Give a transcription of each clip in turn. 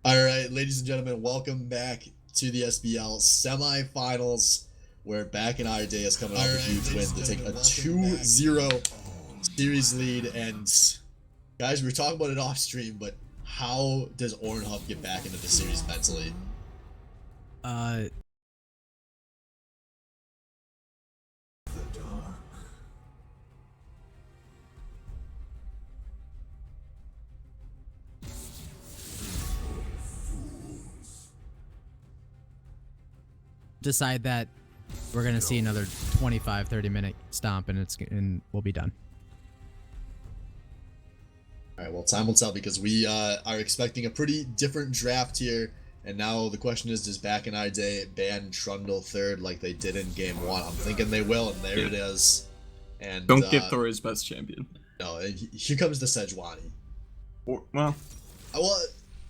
All right, ladies and gentlemen, welcome back to the SBL semifinals, where Back in Our Day is coming off a huge win to take a 2-0 series lead. And guys, we were talking about it off stream, but how does Ornhub get back into the series mentally? Decide that we're gonna see another 25-30 minute stomp and we'll be done. All right, well, time will tell because we are expecting a pretty different draft here. And now the question is, does Back in Our Day ban Trundle third like they did in game one? I'm thinking they will, and there it is. And don't give Thor his best champion. No, here comes the Sejuani. Well,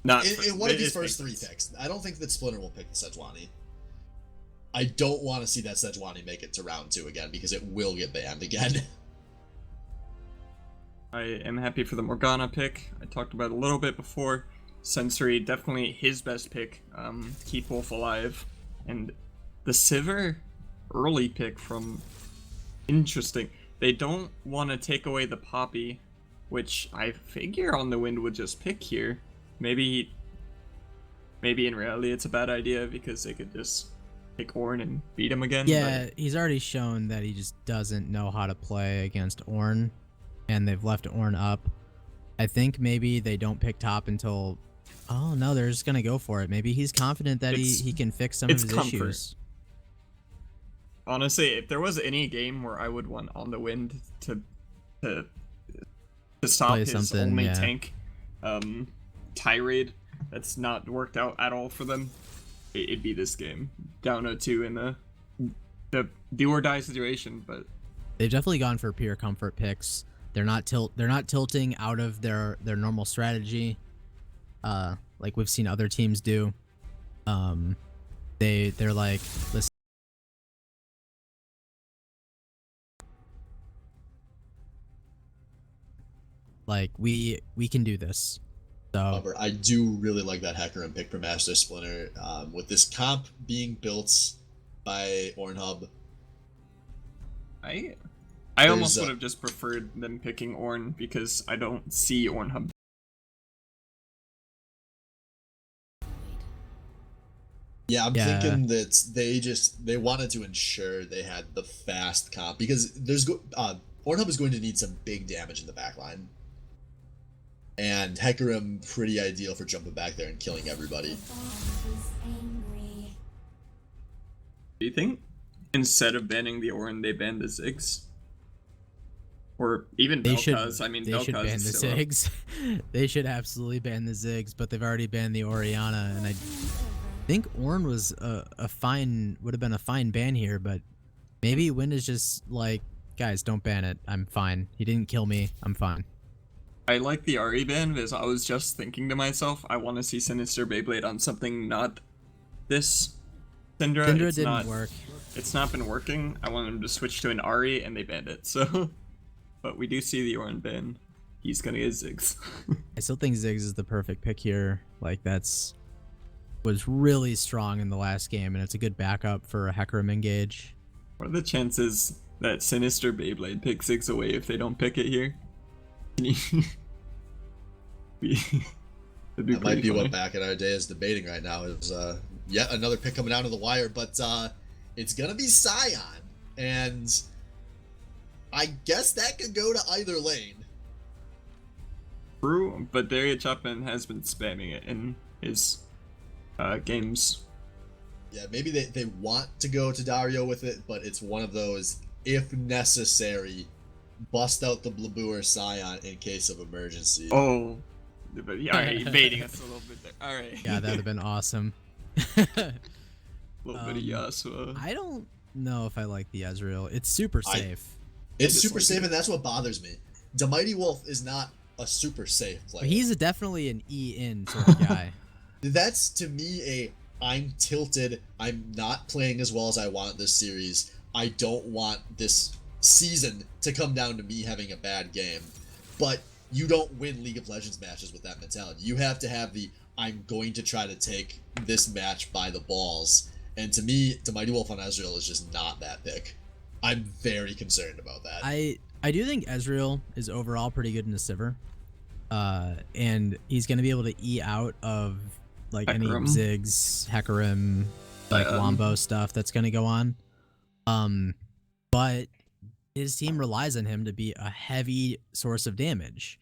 not in one of these first three picks. I don't think that Splinter will pick the Sejuani. I don't want to see that Sejuani make it to round 2 again because it will get banned again. I am happy for the Morgana pick. I talked about it a little bit before. Sensory, definitely his best pick. Keep Wolf alive. And the Sivir early pick from... Interesting. They don't want to take away the Poppy, which I figure On the Wind would just pick here. Maybe in reality it's a bad idea because they could just pick Ornn and beat him again. Yeah, he's already shown that he just doesn't know how to play against Ornn, and they've left Ornn up. I think maybe they don't pick top until... Oh no, they're just gonna go for it. Maybe he's confident that he can fix some of his issues. Honestly, if there was any game where I would want On the Wind to stop his only tank tirade that's not worked out at all for them, it'd be this game. Down 0-2 in the do or die situation, but they've definitely gone for pure comfort picks. They're not tilting out of their normal strategy, like we've seen other teams do. They're like, listen, like we can do this. So however, I do really like that Hecarim pick for Master Splinter. With this comp being built by Ornhub, I almost would have just preferred them picking Ornn because I don't see Ornhub. Yeah, I'm thinking that they wanted to ensure they had the fast comp because Ornhub is going to need some big damage in the backline. And Hecarim pretty ideal for jumping back there and killing everybody. Do you think instead of banning the Ornn, they ban the Ziggs? Or even Vel'Koz? I mean, they should ban the Ziggs. They should absolutely ban the Ziggs, but they've already banned the Orianna, and I think Ornn was would have been a fine ban here, but maybe Wind is just like, guys, don't ban it. I'm fine. He didn't kill me. I'm fine. I like the Ahri ban because I was just thinking to myself, I want to see Sinister Beyblade on something not this Syndra. Syndra didn't work. It's not been working. I want them to switch to an Ahri, and they banned it. So, but we do see the Ornn ban. He's gonna get Ziggs. I still think Ziggs is the perfect pick here. Like was really strong in the last game, and it's a good backup for a Hecarim engage. What are the chances that Sinister Beyblade picks Ziggs away if they don't pick it here? That might be what Back in Our Day is debating right now. Is yet another pick coming down to the wire, but it's gonna be Scion, and I guess that could go to either lane. True, but Daria Chapman has been spamming it in his games. Yeah, maybe they want to go to Dario with it, but it's one of those, if necessary, bust out the Blaboo or Scion in case of emergency. Oh, but alright, baiting us a little bit there. Alright. Yeah, that would have been awesome. A little bit of Yasuo. I don't know if I like the Ezreal. It's super safe. It's super safe, and that's what bothers me. The Mighty Wolf is not a super safe player. He's definitely an E-in sort of guy. That's, to me, I'm tilted. I'm not playing as well as I want this series. I don't want this season to come down to me having a bad game. But you don't win League of Legends matches with that mentality. You have to have the, I'm going to try to take this match by the balls. And to me, the Mighty Wolf on Ezreal is just not that pick. I'm very concerned about that. I do think Ezreal is overall pretty good in the Sivir. And he's going to be able to E out of like any Ziggs, Hecarim, like Wombo stuff that's going to go on. But his team relies on him to be a heavy source of damage.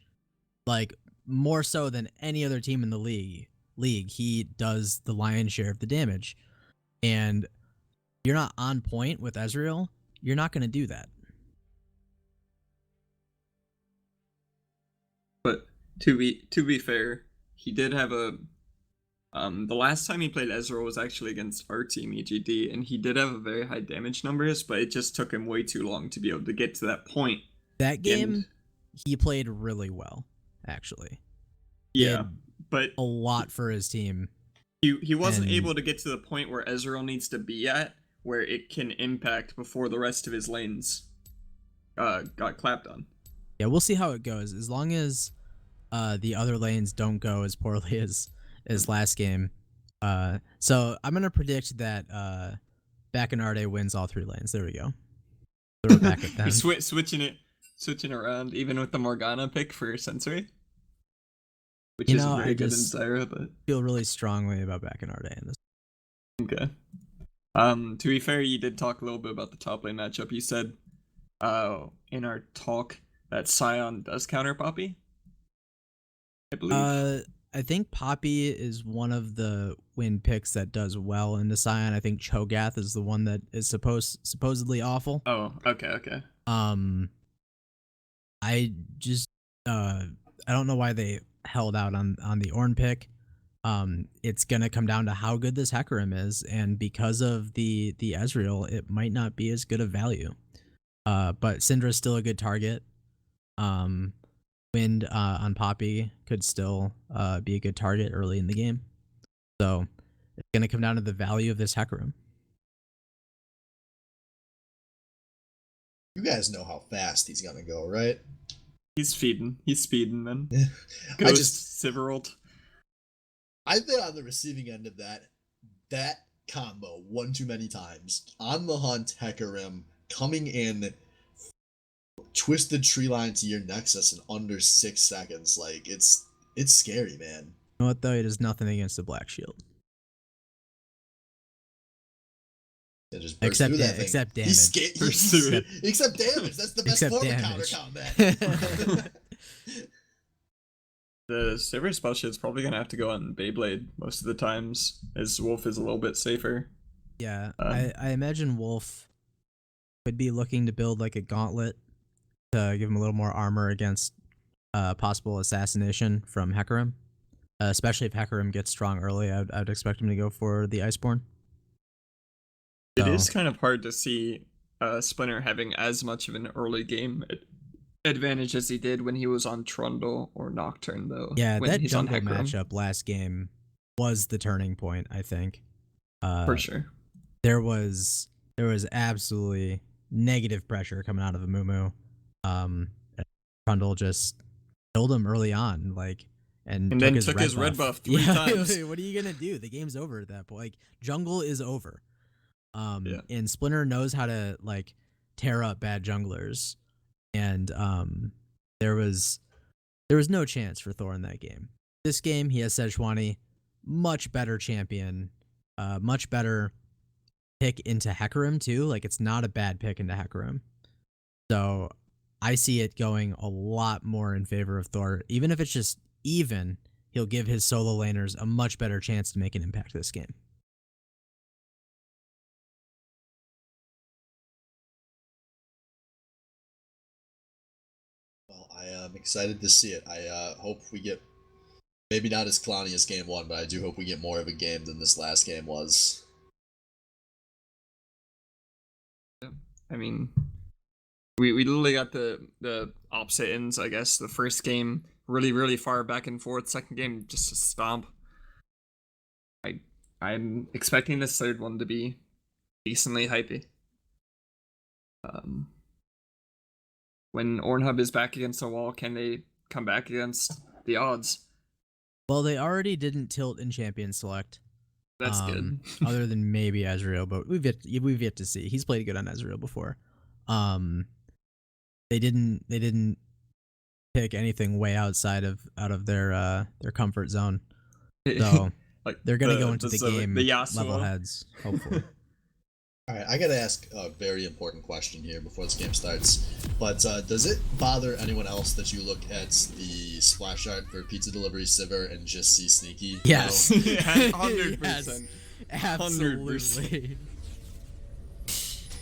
Like more so than any other team in the league, he does the lion's share of the damage. And you're not on point with Ezreal, you're not going to do that. But to be fair, he did have a the last time he played Ezreal was actually against our team EGD, and he did have a very high damage numbers, but it just took him way too long to be able to get to that point. That game, he played really well, actually. Yeah, but a lot for his team. He wasn't able to get to the point where Ezreal needs to be at, where it can impact before the rest of his lanes got clapped on. Yeah, we'll see how it goes. As long as the other lanes don't go as poorly as last game. So I'm gonna predict that Back in Arde wins all 3 lanes. There we go. Throw it back at them. switching around, even with the Morgana pick for Sensory, which is very good in Zyra, but feel really strongly about Back in Arde in this. Okay. To be fair, you did talk a little bit about the top lane matchup. You said in our talk that Sion does counter Poppy, I believe. I think Poppy is one of the win picks that does well into Sion. I think Cho'Gath is the one that is supposedly awful. Oh, okay. I just I don't know why they held out on the Ornn pick. It's gonna come down to how good this Hecarim is, and because of the Ezreal, it might not be as good of value. But Syndra's still a good target. Wind on Poppy could still be a good target early in the game. So it's going to come down to the value of this Hecarim. You guys know how fast he's going to go, right? He's speeding, man. I just Siverult. I've been on the receiving end of that combo one too many times. On the hunt, Hecarim coming in, twisted tree line to your Nexus in under 6 seconds. Like it's scary, man. You know what though? He does nothing against the Black Shield. It just except damage. Except damage. That's the best form of counter combat. The Sivir spell shit's probably gonna have to go on Beyblade most of the times, as Wolf is a little bit safer. Yeah, I imagine Wolf could be looking to build like a gauntlet to give him a little more armor against possible assassination from Hecarim. Especially if Hecarim gets strong early, I'd expect him to go for the Iceborne. It is kind of hard to see Splinter having as much of an early game advantage as he did when he was on Trundle or Nocturne, though. Yeah, that jungle matchup last game was the turning point, I think. For sure. There was absolutely negative pressure coming out of Amumu. Trundle just killed him early on, like, and then took his red buff 3 times. What are you gonna do? The game's over at that point. Like, jungle is over. And Splinter knows how to like tear up bad junglers, and there was no chance for Thor in that game. This game he has Sejuani, much better champion, much better pick into Hecarim too. Like, it's not a bad pick into Hecarim. So I see it going a lot more in favor of Thor. Even if it's just even, he'll give his solo laners a much better chance to make an impact this game. Well, I am excited to see it. I hope we get, maybe not as clowny as game 1, but I do hope we get more of a game than this last game was. I mean, we literally got the opposite ends, I guess. The first game really far back and forth. Second game just a stomp. I'm expecting this third one to be decently hypey. When Ornhub is back against the wall, can they come back against the odds? Well, they already didn't tilt in Champion Select. That's good. Other than maybe Ezreal, but we've yet to see. He's played good on Ezreal before. They didn't pick anything way outside of their comfort zone. So Like they're gonna go into the game the Yasuo. level heads, hopefully. All right, I gotta ask a very important question here before this game starts. But does it bother anyone else that you look at the splash art for Pizza Delivery Sivir and just see Sneaky? Yes. No? Yeah, 100%. Yes, absolutely.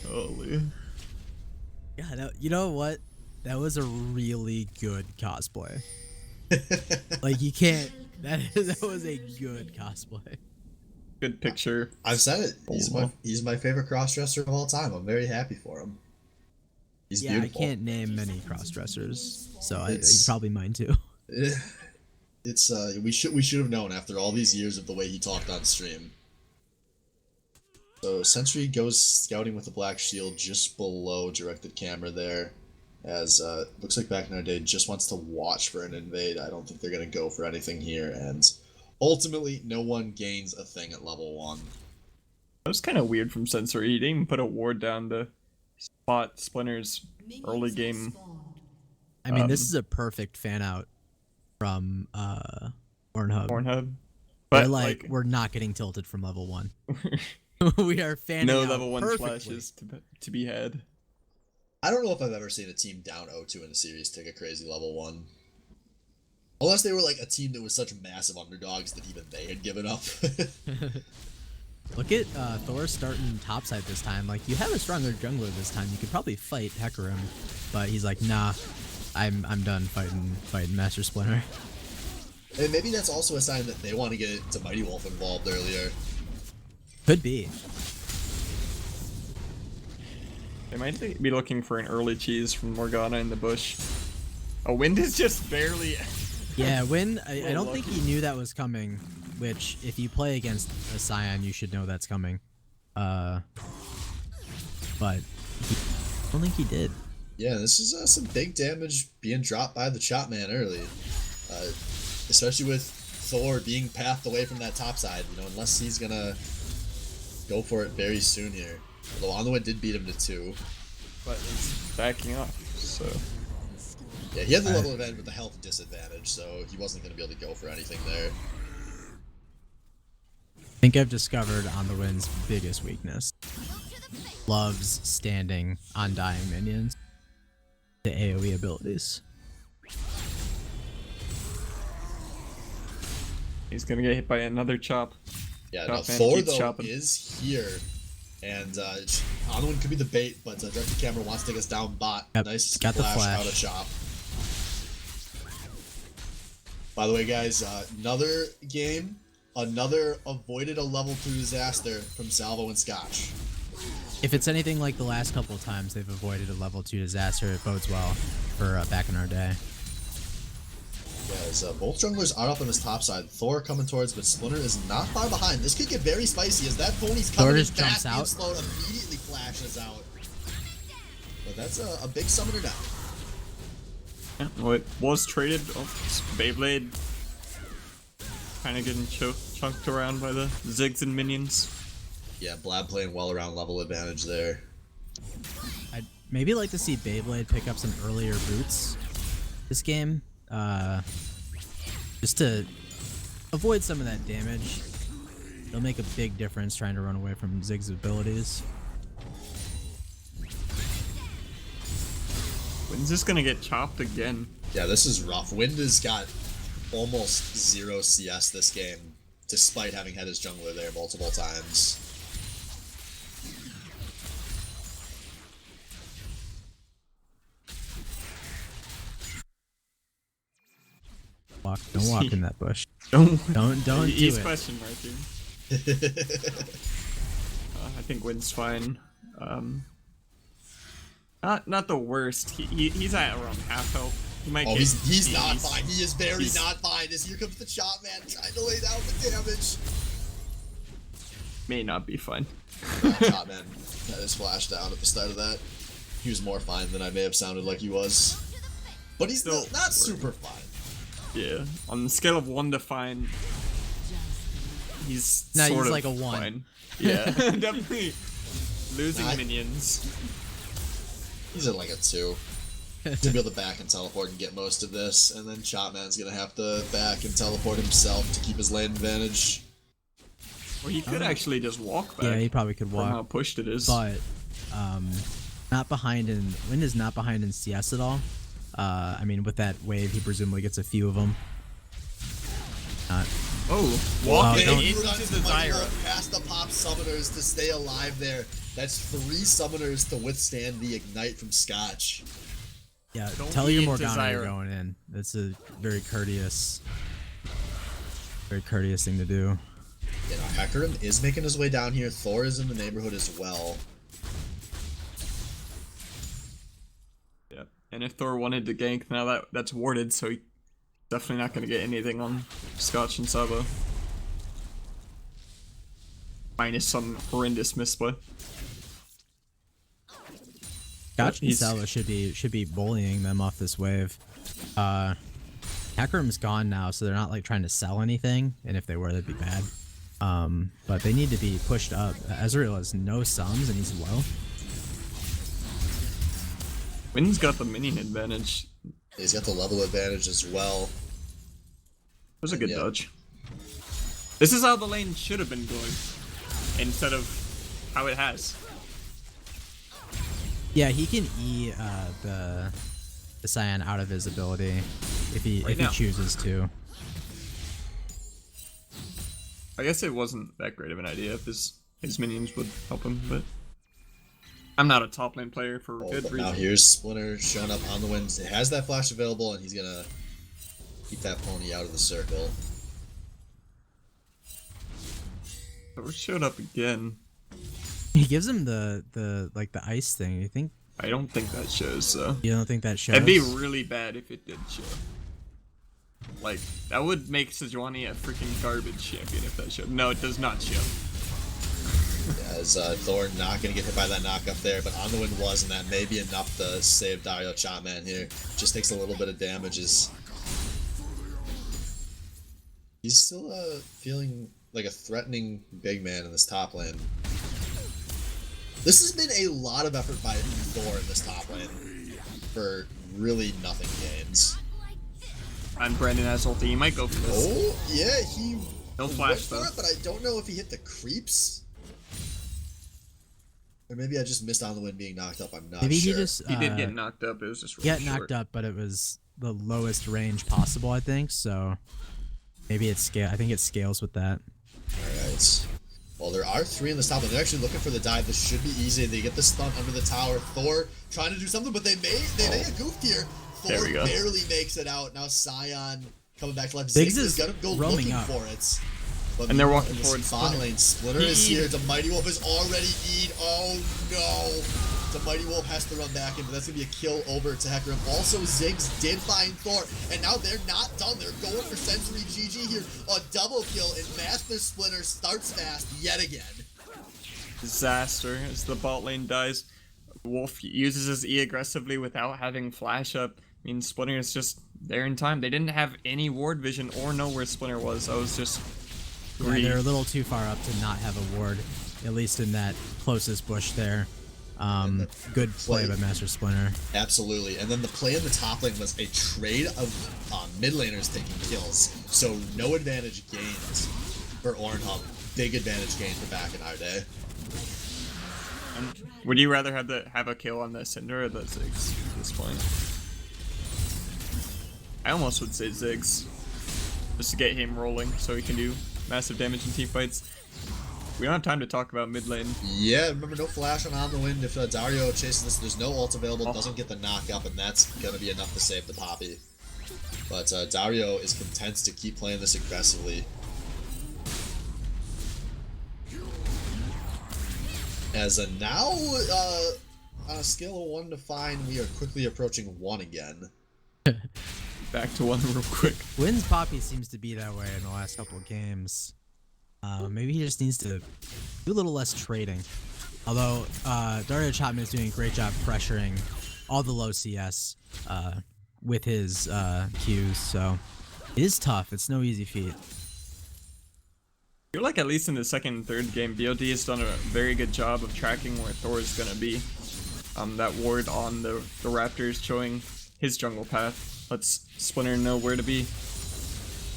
Holy. Yeah, no, you know what? That was a really good cosplay. Like you can't. That was a good cosplay. Good picture. I've said it. He's my favorite crossdresser of all time. I'm very happy for him. He's beautiful. I can't name many crossdressers, so you probably mine too. It's we should have known after all these years of the way he talked on stream. So Sentry goes scouting with the black shield just below directed camera there, as looks like Back in Our Day just wants to watch for an invade. I don't think they're gonna go for anything here, and ultimately no one gains a thing at level 1. That was kind of weird from Sensory. He didn't even put a ward down to spot Splinter's early game. I mean, this is a perfect fan out from Pornhub. But They're like, we're not getting tilted from level 1. We are fanning no out level 1 perfectly. flashes to be had. I don't know if I've ever seen a team down 0-2 in a series take a crazy level 1. Unless they were like a team that was such massive underdogs that even they had given up. Look at Thor starting topside this time. Like, you have a stronger jungler this time. You could probably fight Hecarim, but he's like, nah, I'm done fighting Master Splinter. And maybe that's also a sign that they want to get to Mighty Wolf involved earlier. Could be. They might be looking for an early cheese from Morgana in the bush. Oh, Wind is just barely... Yeah, Wind, I don't think he knew that was coming, which, if you play against a Scion, you should know that's coming. But I don't think he did. Yeah, this is some big damage being dropped by the Chop Man early. Especially with Thor being pathed away from that top side, you know, unless he's gonna go for it very soon here. Although On the Wind did beat him to 2. But it's backing up, so... Yeah, he had the level advantage with the health disadvantage, so he wasn't going to be able to go for anything there. I think I've discovered On the Wind's biggest weakness. Loves standing on dying minions. The AoE abilities. He's gonna get hit by another chop. Yeah, Chop no, man Thor, keeps though, chopping. is here. And On the Wind could be the bait, but directed camera wants to take us down bot. Yep, Nice got the flash. out of Chop. By the way, guys, another game, another avoided a level 2 disaster from Salvo and Scotch. If it's anything like the last couple of times they've avoided a level 2 disaster, it bodes well for Back in Our Day. Guys, both junglers are up on this top side. Thor coming towards, but Splinter is not far behind. This could get very spicy as that pony's coming in fast and slow, immediately flashes out. But that's a big summoner down. Yeah, well, it was traded. Oh, Beyblade kind of getting chunked around by the Ziggs and minions. Yeah, Blab playing well around level advantage there. I'd maybe like to see Beyblade pick up some earlier boots this game. Just to avoid some of that damage. It'll make a big difference trying to run away from Ziggs' abilities. When's this gonna get chopped again? Yeah, this is rough. Wind has got almost 0 CS this game, despite having had his jungler there multiple times. Don't walk in that bush. Don't do He's it. question marking. I think Wind's fine. Not the worst. He's at around half health. He might. Oh, get he's not teased. fine. He is very not fine. As here comes the Chop Man trying to lay down the damage. May not be fine. Chop Man had his flash down at the start of that. He was more fine than I may have sounded like he was. But he's Still not super fine. Yeah, on the scale of 1 to fine, he's No, sort he's of like a 1. fine. Yeah, definitely losing Nah, minions. He's at like a 2. He's gonna be able to back and teleport and get most of this, and then Chopman's gonna have to back and teleport himself to keep his lane advantage. Or he could actually just walk back. Yeah, he probably could from how walk. pushed it is. But not behind in Wind is not behind in CS at all. I mean, with that wave, he presumably gets a few of them. Walking don't- into the Zyra. Past the pop summoners to stay alive there. That's 3 summoners to withstand the ignite from Scotch. Yeah, Don't tell be your into Morgana you're Zyra. going in. That's a very courteous thing to do. You know, Hecarim is making his way down here. Thor is in the neighborhood as well. Yeah, and if Thor wanted to gank, now that's warded, so he definitely not going to get anything on Scotch and Sabo. Minus some horrendous misplay. Scotch and He's- Sala should be bullying them off this wave. Hecarim's gone now, so they're not like trying to sell anything, and if they were, that'd be bad. But they need to be pushed up. Ezreal has no sums and he's low. Wynn's got the minion advantage. He's got the level advantage as well. It was a good Yeah. dodge. This is how the lane should have been going, instead of how it has. Yeah, he can E the Cyan out of his ability if he now. chooses to. I guess it wasn't that great of an idea if his minions would help him, but I'm not a top lane player for Oh, good but reason. now here's Splinter showing up on the wind. It has that flash available, and he's gonna keep that pony out of the circle. Thor showed up again. He gives him the like the ice thing. You think I don't think that shows, so. you don't think that shows? That'd be really bad if it did show. Like, that would make Sejuani a freaking garbage champion if that showed. No, it does not show. As Thor not gonna get hit by that knock up there, but on the wind was, and that may be enough to save Dario Chopman here. Just takes a little bit of damages. He's still feeling like a threatening big man in this top lane. This has been a lot of effort by Thor in this top lane for really nothing gains. And Brandon has ulti. He might go for this. Oh, yeah, he No went flash, for though. it, but I don't know if he hit the creeps. Or maybe I just missed on the wind being knocked up. I'm not Maybe sure. he just He did get knocked up. It was just really got short. knocked up, but it was the lowest range possible, I think. So maybe it scale. I think it scales with that. Alright. Well, there are 3 in this top lane. They're actually looking for the dive. This should be easy. They get the stun under the tower. Thor trying to do something, but they made a goof here. There Thor we go. barely makes it out. Now Sion coming back to life. Biggs Ziggs is is gonna go roaming looking up. for it. But And they're meanwhile, walking in this towards bot Splinter. lane. Splinter is here. The Mighty Wolf is already eat. Oh no. The Mighty Wolf has to run back in, but that's going to be a kill over to Hecarim. Also, Ziggs did find Thor, and now they're not done. They're going for Sensory GG here. A double kill, and Master Splinter starts fast yet again. Disaster as the bot lane dies. Wolf uses his E aggressively without having flash up. I mean, Splinter is just there in time. They didn't have any ward vision or know where Splinter was. I was just Yeah, greedy. they're a little too far up to not have a ward, at least in that closest bush there. Good play by Master Splinter. Absolutely. And then the play in the top lane was a trade of mid laners taking kills. So no advantage gained for Ornhub. Big advantage gained for back in our day. Would you rather have a kill on the Cinder or the Ziggs at this point? I almost would say Ziggs, just to get him rolling so he can do massive damage in team fights. We don't have time to talk about mid lane. Yeah, remember no flash on the wind. If Dario chases this, there's no ult available, doesn't get the knock up, and that's going to be enough to save the Poppy. But Dario is content to keep playing this aggressively. As now, on a scale of 1 to fine, we are quickly approaching 1 again. Back to 1 real quick. Wynn's Poppy seems to be that way in the last couple of games. Maybe he just needs to do a little less trading. Although Dario Chopman is doing a great job pressuring all the low CS with his Qs, so It is tough. It's no easy feat. I feel like at least in the second and third game, BioD has done a very good job of tracking where Thor is gonna be. That ward on the Raptors showing his jungle path lets Splinter know where to be.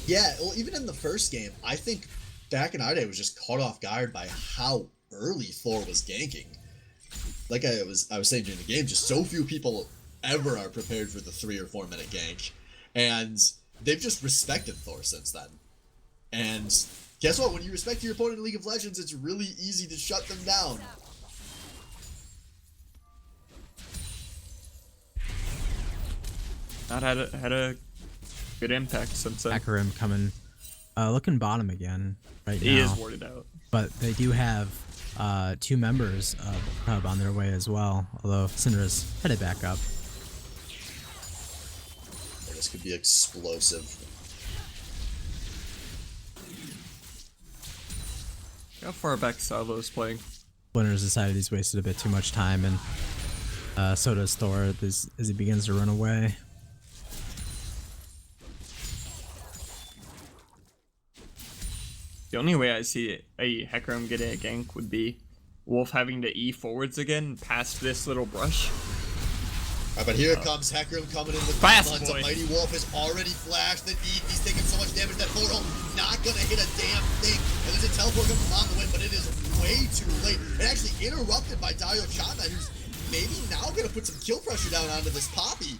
Yeah, well, even in the first game, I think back in our day was just caught off guard by how early Thor was ganking. Like I was saying during the game, just so few people ever are prepared for the 3 or 4 minute gank, and they've just respected Thor since then. And guess what? When you respect your opponent in League of Legends, it's really easy to shut them down. Not had a good impact since then. Hecarim coming, looking bottom again right now. He is warded out. But they do have 2 members of Hub on their way as well, although Syndra's headed back up. Yeah, this could be explosive. How far back Salvo's playing? Splinter's decided he's wasted a bit too much time, and so does Thor as he begins to run away. The only way I see a Hecarim getting a gank would be Wolf having to E forwards again past this little brush. Alright, but here it comes, Hecarim coming in with Fast guns. boy. A Mighty Wolf has already flashed the E. He's taking so much damage that portal not gonna hit a damn thing. And there's a teleport coming along the way, but it is way too late. And actually interrupted by Dario Chapman, who's maybe now gonna put some kill pressure down onto this Poppy.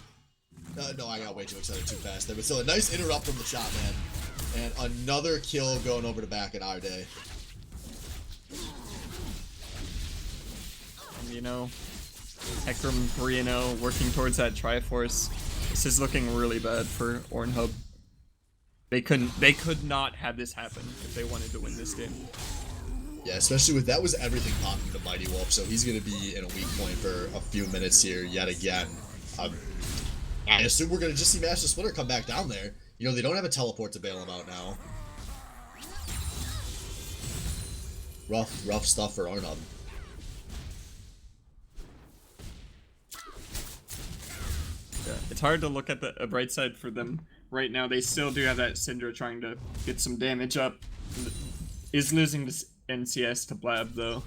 No, I got way too excited too fast there. But still, a nice interrupt from the Chapman. And another kill going over to back in our day. And, you know, Hecarim 3-0, working towards that Triforce. This is looking really bad for Ornhub. They could not have this happen if they wanted to win this game. Yeah, especially with that was everything popping to Mighty Wolf, so he's going to be in a weak point for a few minutes here yet again. I assume we're going to just see Master Splinter come back down there. You know, they don't have a teleport to bail him out now. Rough stuff for Ornhub. Yeah, it's hard to look at a bright side for them right now. They still do have that Syndra trying to get some damage up. Is losing this NCS to Blab though.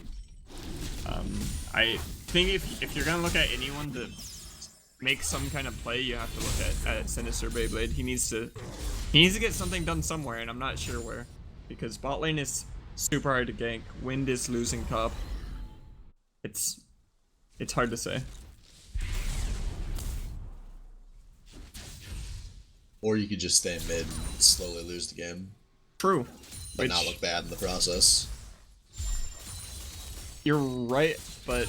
I think if you're gonna look at anyone to make some kind of play, you have to look at Sinister Beyblade. He needs to get something done somewhere, and I'm not sure where, because bot lane is super hard to gank. Wind is losing top. It's hard to say. Or you could just stay mid and slowly lose the game. True. But not look bad in the process. You're right, but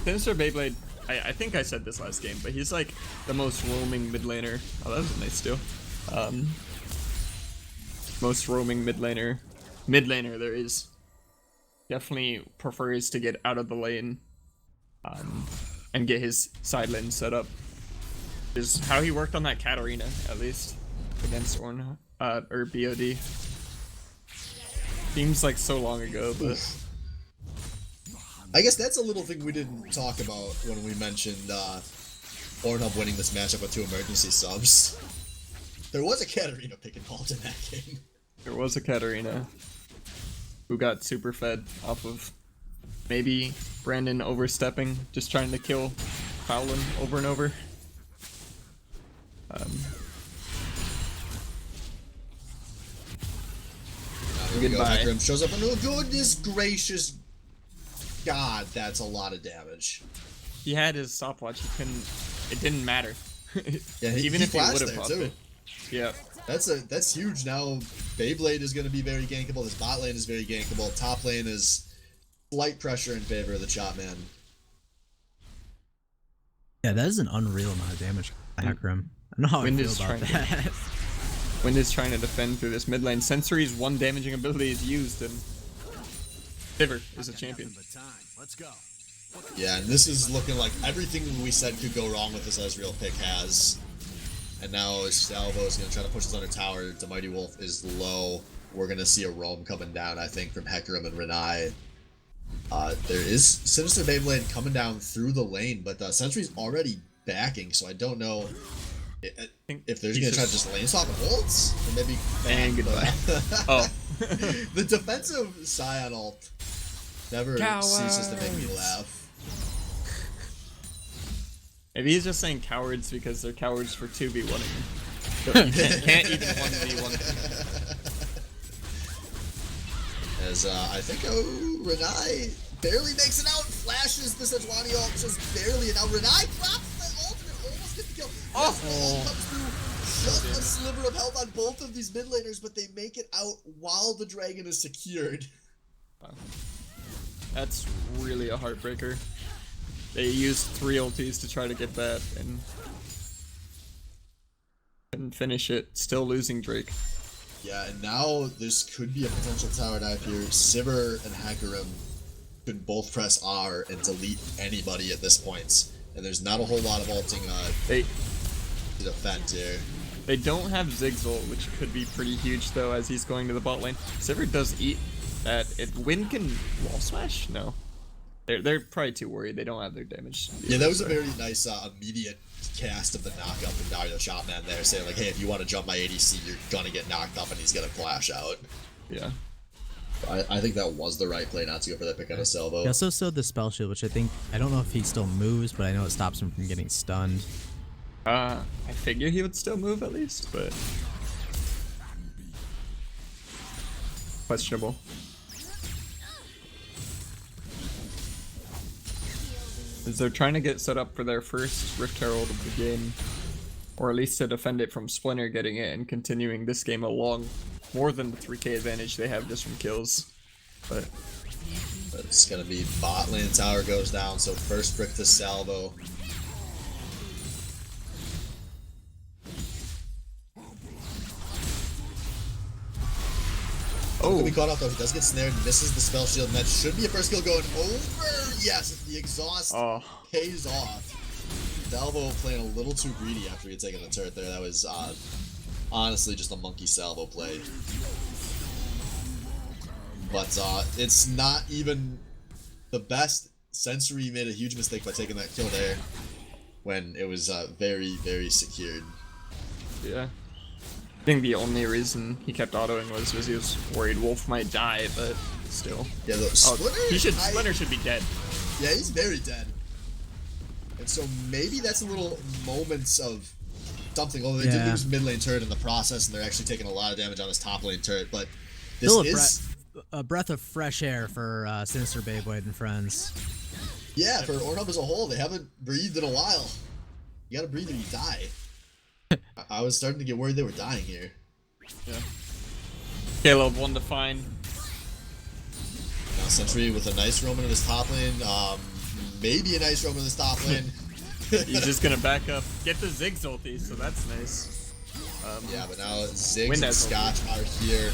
Sinister Beyblade, I think I said this last game, but he's like the most roaming mid laner. Oh, that was a nice steal. Most roaming mid laner there is. Definitely prefers to get out of the lane and get his side lane set up. Is how he worked on that Katarina, at least, against or BioD. Seems like so long ago, but I guess that's a little thing we didn't talk about when we mentioned Ornhub winning this matchup with 2 emergency subs. There was a Katarina pick and called in that game. there was a Katarina who got super fed off of maybe Brandon overstepping, just trying to kill Fowlin over and over. Goodbye. Hecarim shows up and oh goodness gracious God, that's a lot of damage. He had his stopwatch. It didn't matter. Yeah, Even if he would have popped too. it. Yeah. That's huge. Now Beyblade is going to be very gankable. His bot lane is very gankable. Top lane is slight pressure in favor of the Chopman. Yeah, that is an unreal amount of damage. Hecarim. I don't know how I feel about that. Wind is trying to defend through this mid lane. Sensory's one damaging ability is used, and Fiver is a champion. Yeah, and this is looking like everything we said could go wrong with this Ezreal pick has. And now Salvo is going to try to push this under tower. The Mighty Wolf is low. We're going to see a roam coming down, I think, from Hecarim and Renai. There is Sinister Beyblade coming down through the lane, but Sentry's already backing, so I don't know If there's gonna try to just lane swap and ults, then maybe And goodbye. Oh. The defensive Scion ult never ceases to make me laugh. Maybe he's just saying cowards because they're cowards for 2v1ing. You can't even 1v1. As I think Renai barely makes it out, flashes the Sejuani ult just barely, and now Renai drops the ultimate, almost gets the kill. Yes, the ult comes through, just a sliver of health on both of these mid laners, but they make it out while the dragon is secured. That's really a heartbreaker. They used 3 ultis to try to get that and couldn't finish it, still losing Drake. Yeah, and now this could be a potential tower dive here. Sivir and Hecarim could both press R and delete anybody at this point. And there's not a whole lot of ulting to defend here. They don't have Ziggs ult, which could be pretty huge though as he's going to the bot lane. Sivir does eat that. If Wind can wall smash? No. They're probably too worried. They don't have their damage. Yeah, that was a very nice immediate cast of the knock up and Dario Shotman there saying like, hey, if you want to jump my ADC, you're gonna get knocked up and he's gonna flash out. Yeah. I think that was the right play not to go for that pick on a Salvo. He also sewed the spell shield, which I don't know if he still moves, but I know it stops him from getting stunned. I figure he would still move at least, but questionable. As they're trying to get set up for their first Rift Herald of the game, or at least to defend it from Splinter getting it and continuing this game along more than the 3k advantage they have just from kills. But it's gonna be bot lane tower goes down, so first brick to Salvo. Oh, could be caught off though. He does get snared, misses the spell shield, and that should be a first kill going over. Yes, the exhaust pays off. Salvo playing a little too greedy after he had taken the turret there. That was honestly just a monkey Salvo play. But it's not even the best. Sensory made a huge mistake by taking that kill there when it was very, very secured. Yeah. I think the only reason he kept autoing was because he was worried Wolf might die, but still. Yeah, Splinter should be dead. Yeah, he's very dead. And so maybe that's a little moments of something. Although they did lose mid lane turret in the process, and they're actually taking a lot of damage on this top lane turret. But this is a breath of fresh air for Sinister Beyblade and friends. Yeah, for Ornhub as a whole, they haven't breathed in a while. You gotta breathe or you die. I was starting to get worried they were dying here. Yeah. Caleb, one to find. Now Sentry with a nice roam into this top lane. Maybe a nice roam in this top lane. He's just gonna back up, get the Ziggs ulti, so that's nice. Yeah, but now Ziggs and Scotch are here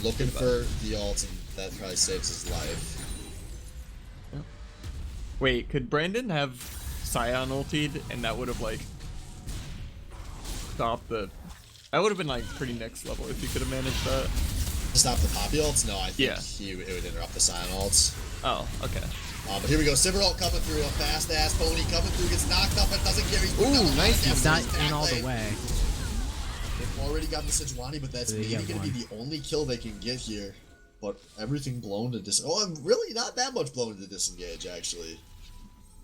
looking for the ult, and that probably saves his life. Yep. Wait, could Brandon have Scion ultied and that would have like stopped the... That would have been like pretty next level if you could have managed that. To stop the Poppy ults? No, I think it would interrupt the Scion ults. Oh, okay. But here we go, Sivir ult coming through, a fast ass pony coming through, gets knocked up and doesn't carry. Ooh, nice. He's not in all the way. They've already got the Sejuani, but that's maybe going to be the only kill they can get here. But everything blown to really not that much blown to disengage, actually.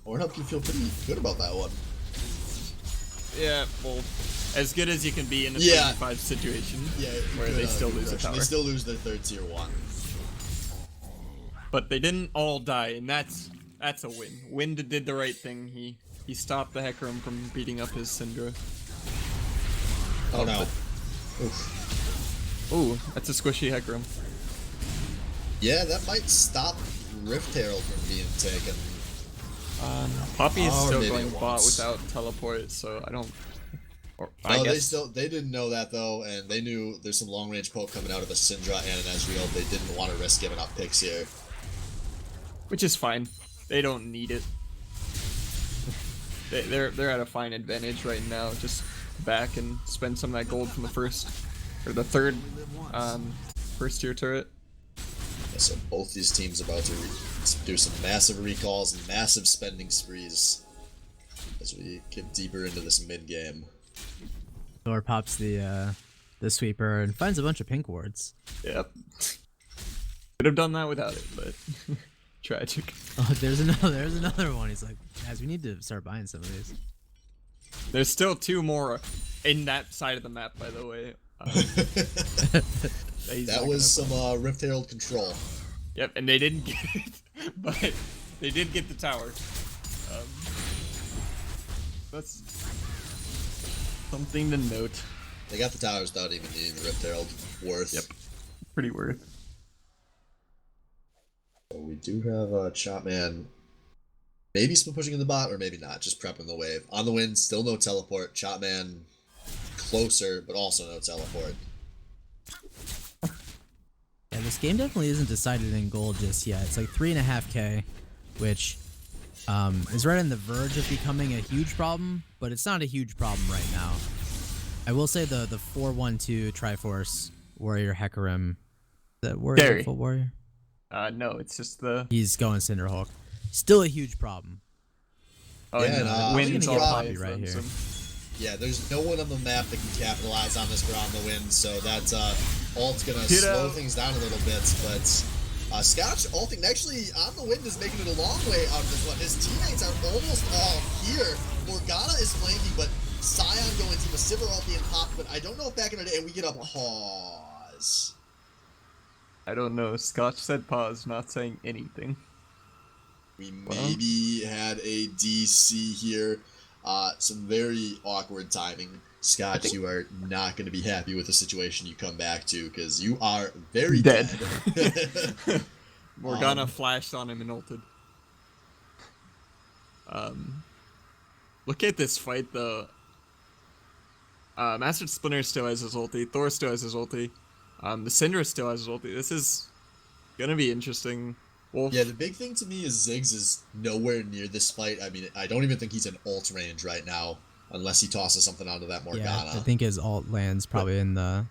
Ornhub can feel pretty good about that one. Yeah, well, as good as you can be in a 35 situation where they still lose a tower. They still lose their third tier 1. But they didn't all die, and that's a win. Wind did the right thing. He stopped the Hecarim from beating up his Syndra. Oh no. Ooh, that's a squishy Hecarim. Yeah, that might stop Rift Herald from being taken. Poppy is still going bot without teleport, so I don't... I guess they didn't know that though, and they knew there's some long range poke coming out of a Syndra and an Ezreal. They didn't want to risk giving up picks here. Which is fine. They don't need it. They're at a fine advantage right now. Just back and spend some of that gold from the first or the third first tier turret. Yeah, so both these teams about to do some massive recalls and massive spending sprees as we get deeper into this mid game. Thor pops the sweeper and finds a bunch of pink wards. Yep. Could have done that without it, but tragic. Oh, there's another one. He's like, guys, we need to start buying some of these. There's still 2 more in that side of the map, by the way. That was some Rift Herald control. Yep, and they didn't get it, but they did get the tower. That's something to note. They got the towers without even needing the Rift Herald. Worth. Yep, pretty worth. So we do have Chopman maybe still pushing in the bot, or maybe not, just prepping the wave. On the win, still no teleport. Chopman closer, but also no teleport. Yeah, this game definitely isn't decided in gold just yet. It's like 3.5k, which is right on the verge of becoming a huge problem, but it's not a huge problem right now. I will say the 4-1-2 Triforce Warrior Hecarim. That Warrior full Warrior? No, it's just the... He's going Cinderhulk. Still a huge problem. Oh, yeah, and Wind's all Poppy right here. Yeah, there's no one on the map that can capitalize on this on the win, so that ult's gonna slow things down a little bit, but Scotch ulting actually on the wind is making it a long way out of this one. His teammates are almost all here. Morgana is flanking, but Scion going to the Sivir ult being popped, but I don't know if back in the day, and we get a pause. I don't know. Scotch said pause, not saying anything. We maybe had a DC here. Some very awkward timing. Scotch, you are not going to be happy with the situation you come back to, because you are very dead. Morgana flashed on him and ulted. Look at this fight, though. Master Splinter still has his ulti. Thor still has his ulti. The Syndra still has his ulti. This is going to be interesting. Wolf. Yeah, the big thing to me is Ziggs is nowhere near this fight. I mean, I don't even think he's in ult range right now, unless he tosses something onto that Morgana. Yeah, I think his ult lands probably in the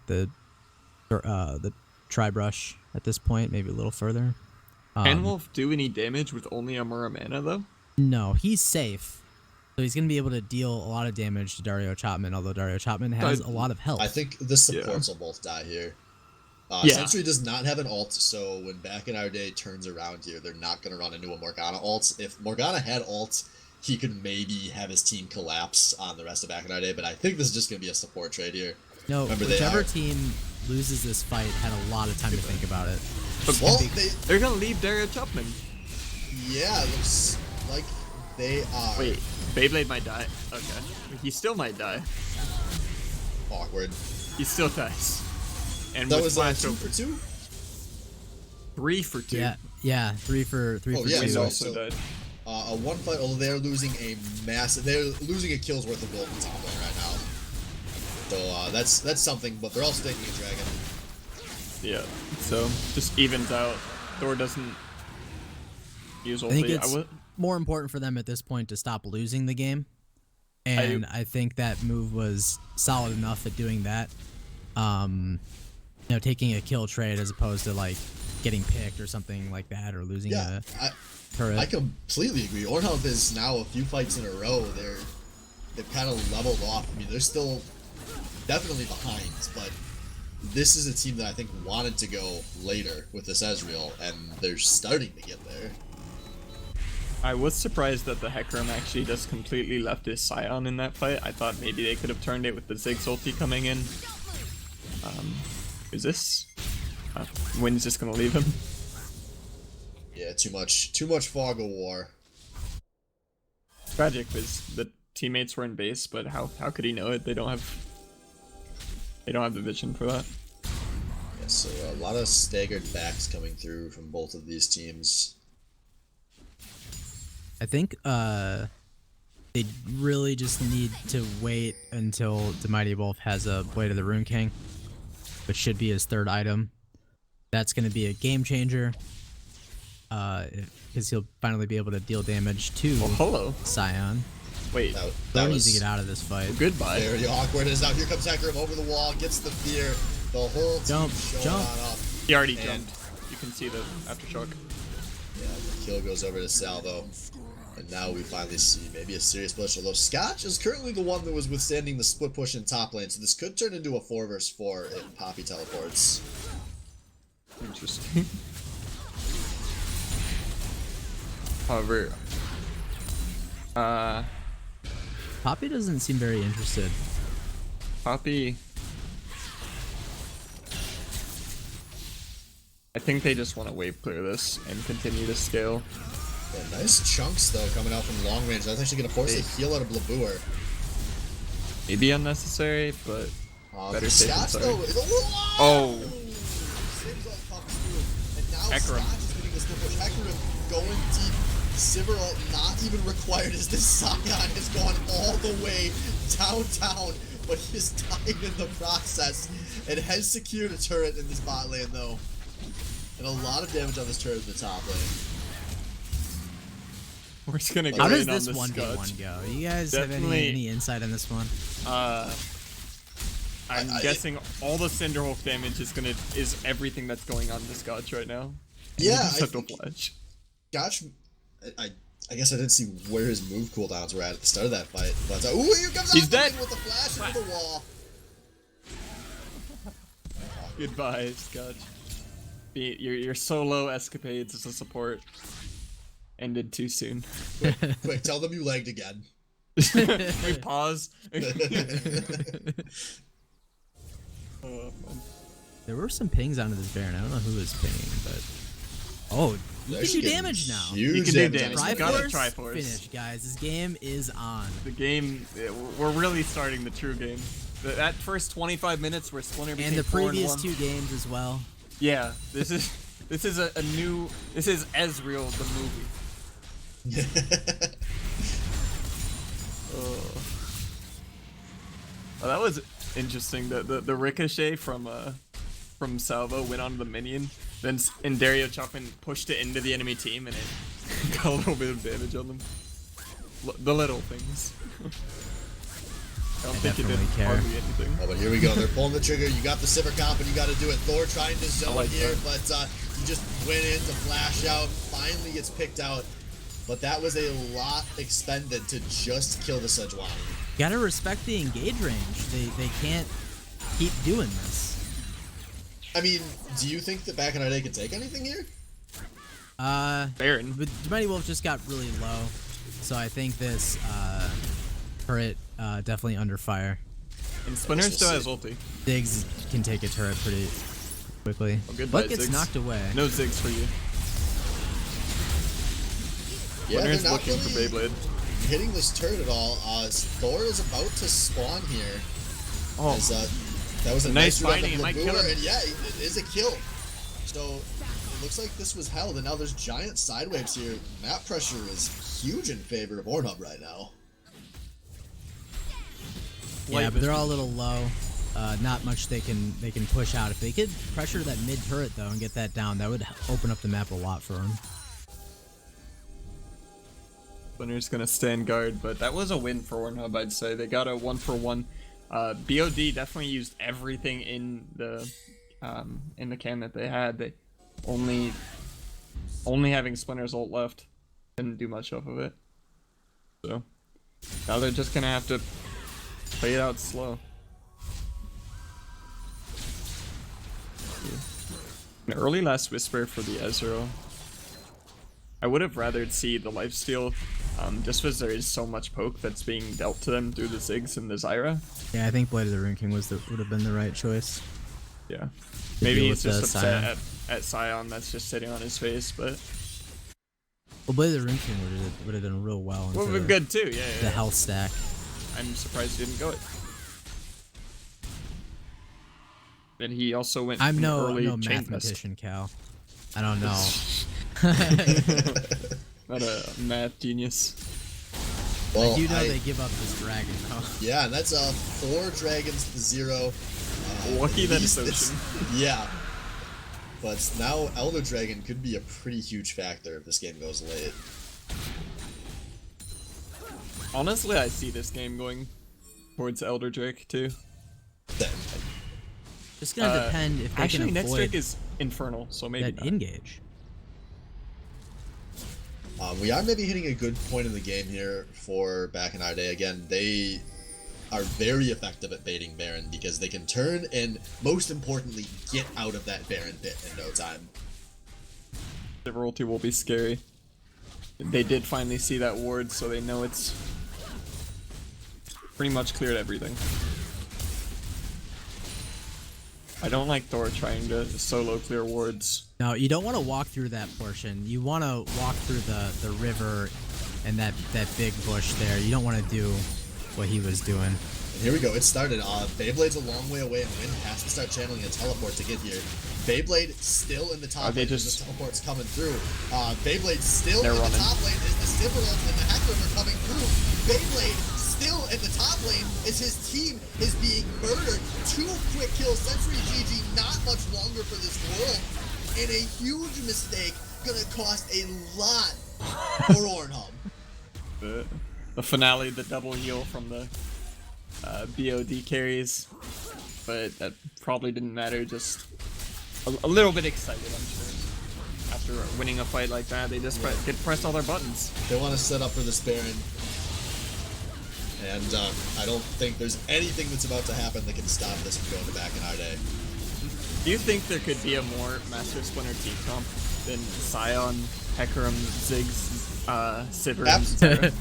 tri-brush at this point, maybe a little further. Can Wolf do any damage with only a Muramana, though? No, he's safe. So he's going to be able to deal a lot of damage to Dario Chapman, although Dario Chapman has a lot of health. I think the supports will both die here. Sentry does not have an ult, so when Back in Our Day turns around here, they're not going to run into a Morgana ult. If Morgana had ult, he could maybe have his team collapse on the rest of Back in Our Day, but I think this is just going to be a support trade here. No, remember, whichever team loses this fight had a lot of time to think about it. But they're going to leave Dario Chapman. Yeah, it looks like they are. Wait, Beyblade might die. Okay. He still might die. Awkward. He still dies. And that was 2 for 2? 3 for 2. Yeah, 3 for 2. Yeah, Wind so, also died. A one fight, although they're losing a massive, they're losing a kill's worth of gold in team play right now. So that's something, but they're also taking a dragon. Yeah, so just evens out. Thor doesn't use ulti. I think it's more important for them at this point to stop losing the game. And I think that move was solid enough at doing that. You know, taking a kill trade as opposed to like getting picked or something like that, or losing a turret. I completely agree. Ornhealth is now a few fights in a row. They've kind of leveled off. I mean, they're still definitely behind, but this is a team that I think wanted to go later with this Ezreal, and they're starting to get there. I was surprised that the Hecarim actually just completely left his Scion in that fight. I thought maybe they could have turned it with the Ziggs ulti coming in. Is this? Wind's just gonna leave him. Yeah, too much fog of war. Tragic because the teammates were in base, but how could he know it? They don't have the vision for that. Yeah, so a lot of staggered backs coming through from both of these teams. I think they really just need to wait until the Mighty Wolf has a Blade of the Rune King, which should be his 3rd item. That's going to be a game changer, because he'll finally be able to deal damage to Scion. Wait, that needs to get out of this fight. Well, goodbye. Very awkward. As now here comes Hecarim over the wall, gets the fear. The whole team showing on up. He already jumped. You can see the aftershock. Yeah, the kill goes over to Salvo. And And now we finally see maybe a serious push, although Scotch is currently the one that was withstanding the split push in top lane, so this could turn into a 4 vs 4 if Poppy teleports. Interesting. However, Poppy doesn't seem very interested. Poppy, I think they just want to wave clear this and continue to scale. Yeah, nice chunks though coming out from long range. That's actually gonna force a heal out of Blabour. Maybe unnecessary, but better safe than Scotch sorry. though. Oh. Sivir comes through, and now Hecarim. Scotch is getting this push. Hecarim going deep. Sivir not even required as this Scion has gone all the way downtown, but he's dying in the process and has secured a turret in this bot lane though. And a lot of damage on this turret in the top lane. We're just gonna go How does in on this the 1v1 Scotch. go? You guys have Definitely. any insight on this one? I'm guessing all the Cinderhulk damage is everything that's going on in the Scotch right now. Yeah, Just have to flash. Scotch, I guess I didn't see where his move cooldowns were at the start of that fight. But ooh, here comes He's Aquaman dead. with the flash into the wall. Goodbye, Scotch. Your solo escapades as a support ended too soon. Quick, tell them you lagged again. We pause. Oh, man. There were some pings onto this Baron. I don't know who was pinging, but oh, you can do damage now. You can do damage. Triforce, You gotta Triforce. finish, guys. This game is on. The game, we're really starting the true game. That first 25 minutes where Splinter became And the 4 and previous 1. 2 games as well. Yeah, this is a new. This is Ezreal the movie. Oh, that was interesting. The ricochet from Salvo went onto the minion, then Dario Chapman pushed it into the enemy team, and it got a little bit of damage on them. The little things. I don't think it did definitely care. hardly anything. Oh, but here we go. They're pulling the trigger. You got the Sivir comp, and you got to do it. Thor trying to zone like here, that. but he just went in to flash out. Finally gets picked out. But that was a lot expended to just kill the Sejuani. Gotta respect the engage range. They can't keep doing this. I mean, do you think that Back in our Day could take anything here? Baron. But Mighty Wolf just got really low, so I think this turret definitely under fire. And Splinter still has ulti. Ziggs can take a turret pretty quickly. Oh, goodbye, But gets Ziggs. knocked away. No Ziggs for you. Yeah, Splinter's they're not looking for really Beyblade. hitting this turret at all. Thor is about to spawn here. Oh, As, that was a nice nice binding, it might kill him. and yeah, it is a kill. So it looks like this was held, and now there's giant side waves here. Map pressure is huge in favor of Ornhub right now. Yeah, but they're all a little low. Not much they can push out. If they could pressure that mid turret though and get that down, that would open up the map a lot for them. Splinter's gonna stand guard, but that was a win for Ornhub, I'd say. They got a 1-for-1. BOD definitely used everything in the can that they had. They only having Splinter's ult left didn't do much off of it. So now they're just gonna have to play it out slow. An early last whisper for the Ezreal. I would have rathered see the lifesteal, just because there is so much poke that's being dealt to them through the Ziggs and the Zyra. Yeah, I think Blade of the Rune King would have been the right choice. Yeah. Maybe deal he's with just the upset at Scion that's just sitting on his face, but Well, Blade of the Rune King would have done real well into would have been good too. Yeah, the yeah. health stack. I'm surprised he didn't go it. And he also went. I'm from no early chain fest. mathematician, Cal. I don't know. Not a math genius. Well, I do know they give up this dragon though. Yeah, and that's 4 dragons to 0. Lucky that These- it's Ocean. Yeah. But now Elder Dragon could be a pretty huge factor if this game goes late. Honestly, I see this game going towards Elder Drake too. It's gonna depend if they Actually, can next avoid Drake is Infernal, so maybe that not. engage. We are maybe hitting a good point in the game here for back in our day. Again, they are very effective at baiting Baron because they can turn and, most importantly, get out of that Baron pit in no time. The ulti will be scary. They did finally see that ward, so they know it's pretty much cleared everything. I don't like Thor trying to solo clear wards. No, you don't want to walk through that portion. You want to walk through the river and that big bush there. You don't want to do what he was doing. And here we go. It started. Beyblade's a long way away, and Wind has to start channeling a teleport to get here. Beyblade still in the top lane as the teleport's coming through. Beyblade still in the top lane as the Sivir ult and the Hecarim are coming through. Beyblade still in the top lane as his team is being murdered. 2 quick kills. Sentry GG, not much longer for this world. And a huge mistake, gonna cost a lot for Ornhub. The finale, the double heal from the BioD carries, but that probably didn't matter. Just a little bit excited, I'm sure. After winning a fight like that, they just press all their buttons. They want to set up for this Baron, and I don't think there's anything that's about to happen that can stop this from going to back in our day. Do you think there could be a more Master Splinter team comp than Sion, Hecarim, Ziggs, Sivir, and Zyra?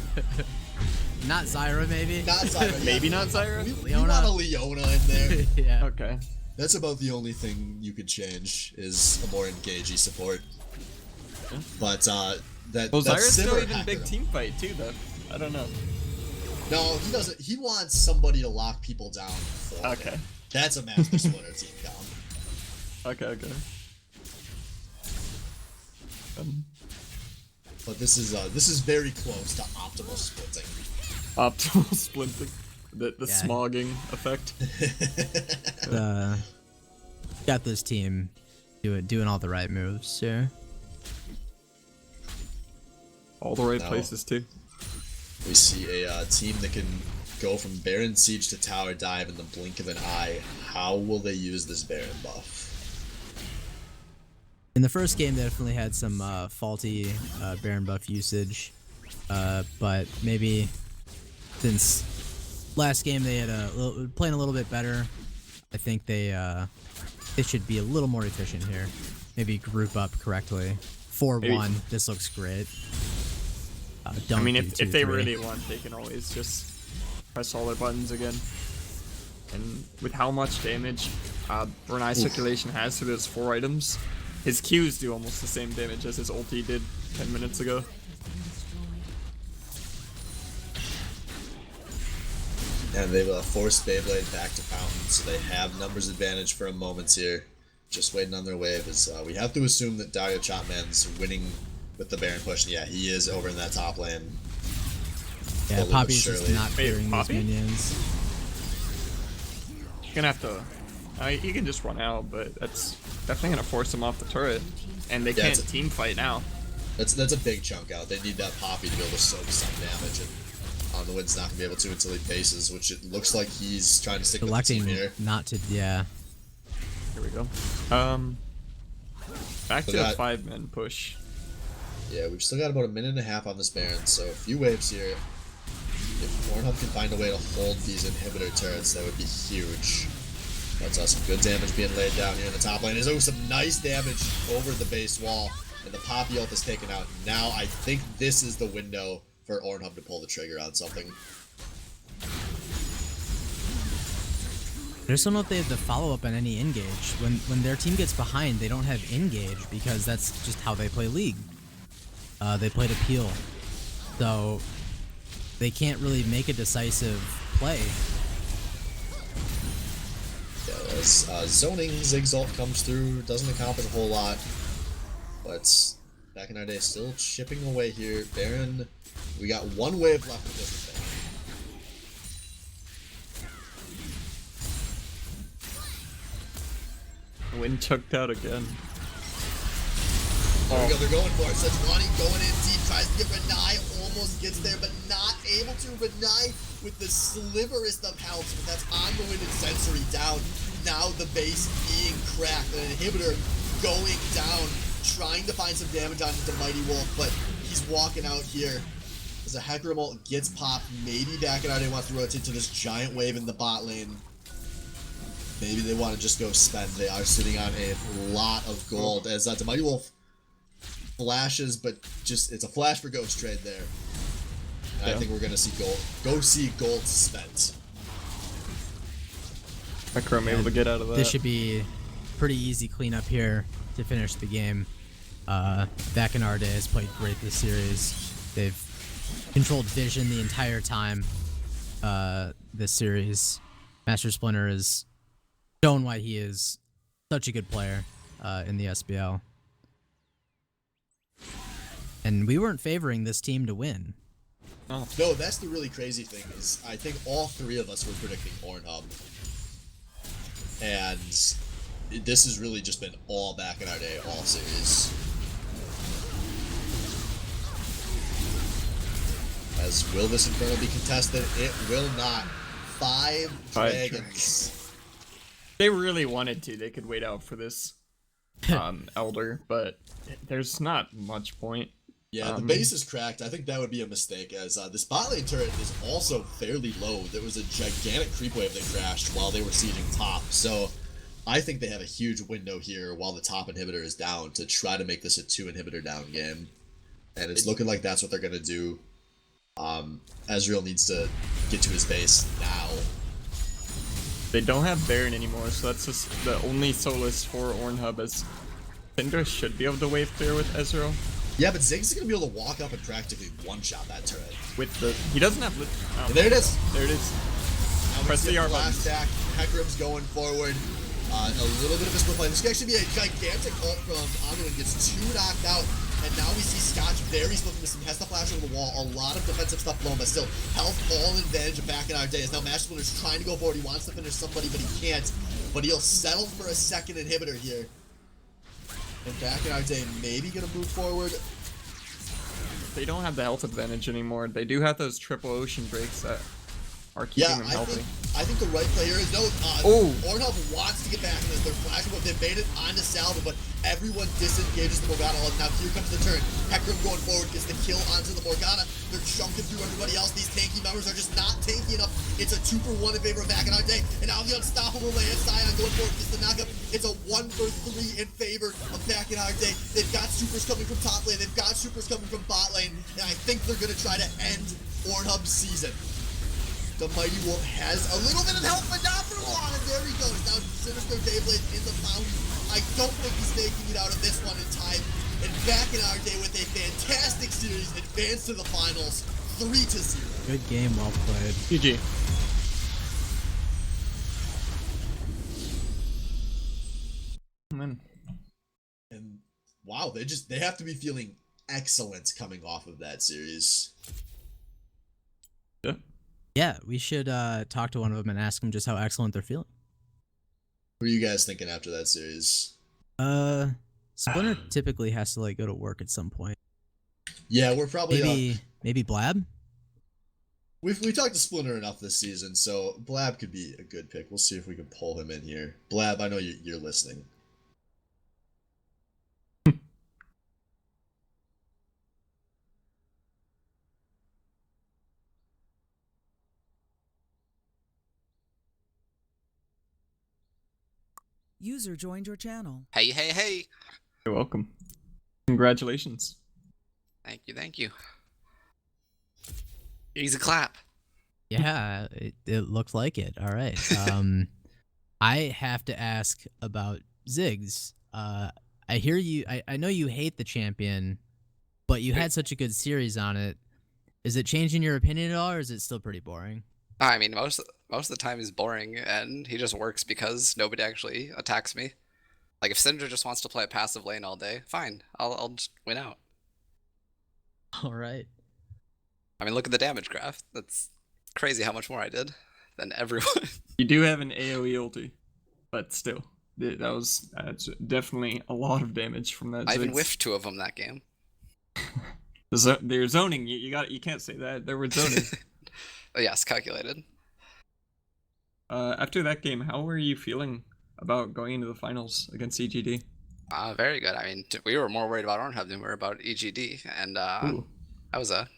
Not Zyra, maybe? Not Zyra. Maybe not Zyra? We want a Leona in there. Yeah. Okay. That's about the only thing you could change is a more engagey support. Yeah. But Well, Zyra's still Sivir even Hecarim. big team fight too, though. I don't know. No, he doesn't. He wants somebody to lock people down for Okay. him. That's a Master Splinter team comp. Okay. But this is very close to optimal splitting. Optimal splinting. The Yeah. smogging effect. Got this team doing all the right moves here. All the right No. places too. We see a team that can go from Baron Siege to Tower Dive in the blink of an eye. How will they use this Baron buff? In the first game, they definitely had some faulty Baron buff usage, but maybe since last game they had playing a little bit better, I think they should be a little more efficient here. Maybe group up correctly. 4-1. This looks great. Don't I mean, do if 2-3. they really want, they can always just press all their buttons again. And with how much damage Brunei Circulation has to those 4 items, his Qs do almost the same damage as his ulti did 10 minutes ago. And they've forced Beyblade back to Fountain, so they have numbers advantage for a moment here. Just waiting on their wave. As we have to assume that Dario Chopman's winning with the Baron push. And yeah, he is over in that top lane. Yeah, Slowly but Poppy's just surely. not clearing these Poppy? minions. You're gonna have to... he can just run out, but that's definitely gonna force him off the turret. And they Yeah, can't it's a- team fight now. That's a big chunk out. They need that Poppy to be able to soak some damage, and the Wind's not gonna be able to until he bases, which it looks like he's trying to stick with the Electing team here. not to, yeah. Here we go. Back to So a that- 5-man push. Yeah, we've still got about a minute and a half on this Baron, so a few waves here. If Pornhub can find a way to hold these inhibitor turrets, that would be huge. That's some good damage being laid down here in the top lane. There's some nice damage over the base wall, and the Poppy ult is taken out. Now I think this is the window for Ornhub to pull the trigger on something. I just don't know if they have the follow-up on any engage. When their team gets behind, they don't have engage because that's just how they play League. They played Appeal. So they can't really make a decisive play. Yeah, as zoning Ziggs ult comes through, doesn't accomplish a whole lot. But back in our day, still chipping away here. Baron, we got one wave left of this thing. Wind chucked out again. There we go, they're going for it. Sejuani going in deep, tries to get Renai, almost gets there, but not able to. Renai with the sliverest of health, but that's on the Wind and Sensory down. Now the base being cracked, an inhibitor going down, trying to find some damage on the Mighty Wolf, but he's walking out here. As a Hecarim ult gets popped, maybe back out. They wants to rotate to this giant wave in the bot lane. Maybe they want to just go spend. They are sitting on a lot of gold as the Mighty Wolf flashes, but just it's a flash for Ghost Trade there. And I think we're gonna see gold. Go see gold spent. Hecarim able to get out of that. This should be pretty easy cleanup here to finish the game. Back in our day has played great this series. They've controlled vision the entire time. This series, Master Splinter is shown why he is such a good player in the SBL. And we weren't favoring this team to win. Oh. No, that's the really crazy thing is I think all three of us were predicting Ornhub. And this has really just been all back in our day, all series. As will this Inferno be contested? It will not. Five dragons. They really wanted to. They could wait out for this Elder, but there's not much point. Yeah, the base is cracked. I think that would be a mistake, as this bot lane turret is also fairly low. There was a gigantic creep wave that crashed while they were sieging top, so I think they have a huge window here while the top inhibitor is down to try to make this a 2 inhibitor down game. And it's looking like that's what they're going to do. Ezreal needs to get to his base now. They don't have Baron anymore, so that's just the only solace for Ornhub, as Syndra should be able to wave clear with Ezreal. Yeah, but Ziggs is going to be able to walk up and practically one-shot that turret. With the... He doesn't have... Oh, there it is! There it is. Press the R button. Last stack. Hecarim's going forward. A little bit of a split play. This could actually be a gigantic ult from Anduin. Gets 2 knocked out. And now we see Scotch very split from this. Has the flash over the wall. A lot of defensive stuff blown, but still health all advantage back in our day. As now Master Splinter's trying to go forward. He wants to finish somebody, but he can't. But he'll settle for a second inhibitor here. And back in our day, maybe gonna move forward. They don't have the health advantage anymore. They do have those triple ocean breaks that are keeping them healthy. I think the right play here is Ornhub wants to get back in this. They're flashing, but they made it onto Salva, but everyone disengages the Morgana. Now here comes the turn. Hecarim going forward gets the kill onto the Morgana. They're chunking through everybody else. These tanky members are just not tanky enough. It's a 2-for-1 in favor of back in our day. And now the unstoppable land Sion going forward gets the knockup. It's a 1-for-3 in favor of back in our day. They've got supers coming from top lane. They've got supers coming from bot lane. And I think they're going to try to end Ornhub's season. The Mighty Wolf has a little bit of help, but not for long. And there he goes. Now Sinister Dayblade in the fountain. I don't think he's making it out of this one in time. And back in our day with a fantastic series, advanced to the finals, 3-0. Good game, well played. GG. Man. And wow, they have to be feeling excellent coming off of that series. Yeah. Yeah, we should talk to one of them and ask them just how excellent they're feeling. What are you guys thinking after that series? Splinter typically has to like go to work at some point. Yeah, we're probably maybe Blab. We talked to Splinter enough this season, so Blab could be a good pick. We'll see if we can pull him in here. Blab, I know you're listening. User joined your channel. Hey, hey, hey. You're welcome. Congratulations. Thank you, thank you. Easy clap. Yeah, it looked like it. All right. I have to ask about Ziggs. I hear you. I know you hate the champion, but you had such a good series on it. Is it changing your opinion at all, or is it still pretty boring? I mean, most of the time he's boring, and he just works because nobody actually attacks me. Like, if Syndra just wants to play a passive lane all day, fine. I'll just win out. All right. I mean, look at the damage graph. That's crazy how much more I did than everyone. You do have an AoE ulti, but still, that's definitely a lot of damage from that. I even whiffed 2 of them that game. They're zoning. You can't say that. They were zoning. Oh, yes, calculated. After that game, how were you feeling about going into the finals against EGD? Very good. I mean, we were more worried about Ornhub than we were about EGD, and Ooh. that was a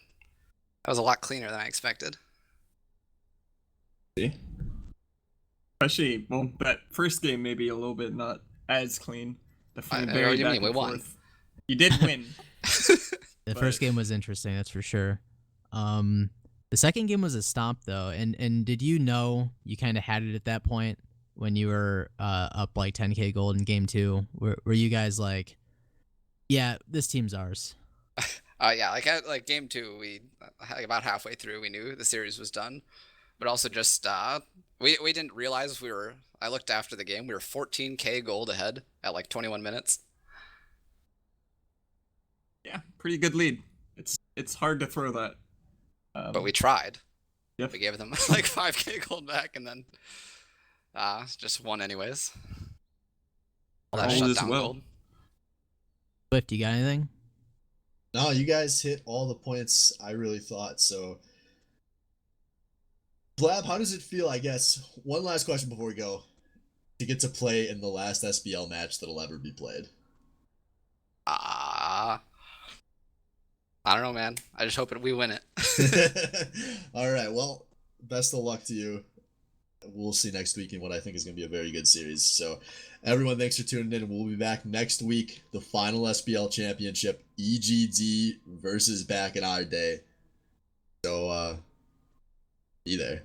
lot cleaner than I expected. See? Especially, well, that first game maybe a little bit not as clean. Definitely What very do you back mean? We and won. forth. You did win. The But- first game was interesting, that's for sure. The second game was a stomp though, and did you know you kind of had it at that point when you were up like 10k gold in game 2? Were you guys like, yeah, this team's ours? Yeah, like at like game 2, we like about halfway through we knew the series was done, but also just we didn't realize we were. I looked after the game. We were 14k gold ahead at like 21 minutes. Yeah, pretty good lead. It's hard to throw that. But we tried. Yep. We gave them like 5k gold back, and then just won anyways. All that All shut is down well. gold. Swift, you got anything? No, you guys hit all the points I really thought. So, Blab, how does it feel? I guess one last question before we go. To get to play in the last SBL match that'll ever be played. I don't know, man. I just hope we win it. All right. Well, best of luck to you. We'll see next week in what I think is going to be a very good series. So, everyone, thanks for tuning in. We'll be back next week. The final SBL championship, EGD versus Back in Our Day. So, be there.